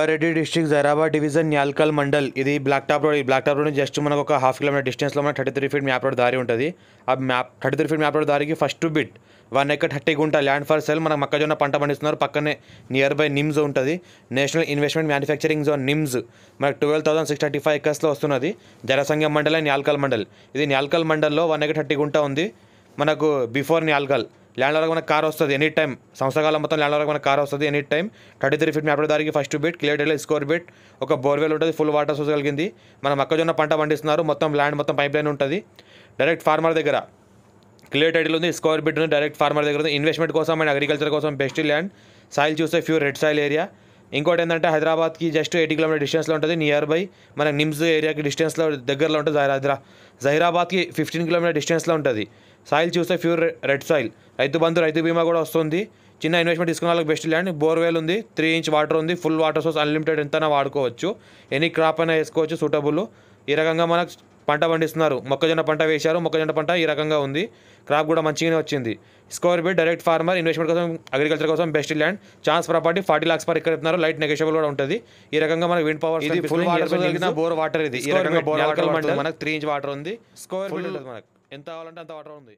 Reddy district Zaheerabad division Nyalkal mandal. ఇది black top road. ఈ black top road just మనకు ఒక హాఫ్ కిలోమీటర్ డిస్టెన్స్లో మన 33 ఫీట్ మ్యాప్ రోడ్ దారి ఉంటుంది. ఆ మ్యాప్ 33 ఫీట్ మ్యాప్ రోడ్ దారికి ఫస్ట్ బిట్ 1 ఎకర్ 30 గుంట ల్యాండ్ ఫర్ సేల్. మనకు మొక్కజొన్న పంట పండిస్తున్నారు. పక్కనే నియర్ బై నిమ్స్ ఉంటుంది, national investment manufacturing zone NIMS. మనకు 12,635 ఎకర్స్లో వస్తున్నది. జనసంఘం మండల్ న్యాల్కల్ మండల్. ఇది న్యాల్కల్ మండల్లో 1 ఎకర్ 30 గుంట ఉంది. మనకు బిఫోర్ న్యాల్కల్ ల్యాండ్ వరకు మనకు కార్ వస్తుంది ఎనీ టైం. సంవత్సరకాలం మొత్తం ల్యాండ్ వరకు మనకు కార్ వస్తుంది ఎనీ టైం. 33 ఫీట్ మ్యాప్ దారికి first bit clear dial score bit. ఒక బోర్వెల్ ఉంటుంది, ఫుల్ వాటర్ సోర్స్ కలిగింది. మన మొక్కజొన్న పంట పండిస్తున్నారు. మొత్తం ల్యాండ్ మొత్తం పైప్ లైన్ ఉంటుంది. డైరెక్ట్ ఫార్మర్ దగ్గర క్లియర్ టైటిల్ ఉంది, స్కోర్ బిట్ ఉంది. డైరెక్ట్ ఫార్మర్ దగ్గర ఉంది. ఇన్వెస్ట్మెంట్ కోసం అండ్ అగ్రికల్చర్ కోసం బెస్ట్ ల్యాండ్. సాయిల్ చూస్తే ప్యూర్ రెడ్ సాయిల్ ఏరియా. ఇంకోటి ఏంటంటే హైదరాబాద్కి జస్ట్ 80 కిలోమీటర్ డిస్టెన్స్లో ఉంటుంది. నియర్ బై మన నిమ్స్ ఏరియాకి డిస్టెన్స్లో దగ్గరలో ఉంటుంది. జహీరాబాద్కి 15 కిలోమీటర్ డిస్టెన్స్లో ఉంటుంది. సాయిల్ చూస్తే pure red soil. Rythu Bandhu రైతు బీమా కూడా వస్తుంది. చిన్న ఇన్వెస్ట్మెంట్ తీసుకున్న వాళ్ళకి బెస్ట్ ల్యాండ్. బోర్వెల్ ఉంది, 3 ఇంచ్ వాటర్ ఉంది, ఫుల్ వాటర్ సోర్స్ అన్లిమిటెడ్ ఎంతైనా వాడుకోవచ్చు. ఎనీ క్రాప్ అయినా వేసుకోవచ్చు సూటబుల్. ఈ రకంగా మనకు పంట పండిస్తున్నారు. మొక్కజొన్న పంట వేశారు. మొక్కజొన్న పంట ఈ రకంగా ఉంది. క్రాప్ కూడా మంచిగానే వచ్చింది. స్కోర్ బిట్ డైరెక్ట్ ఫార్మర్ ఇన్వెస్ట్మెంట్ కోసం అగ్రికల్చర్ కోసం best land. Chance property 40 lakhs per acre చెప్తున్నారు. లైట్ నెగోషియబుల్ కూడా ఉంటుంది. ఈ రకంగా మనకు విండ్ పవర్ ఇది ఫుల్ వాటర్ బోర్ వాటర్. ఇది ఈ రకంగా బోర్ వాటర్ మనకు 3 ఇంచ్ వాటర్ ఉంది. స్కోర్ బిట్ మనకు ఎంత కావాలంటే అంత వాటర్ ఉంది.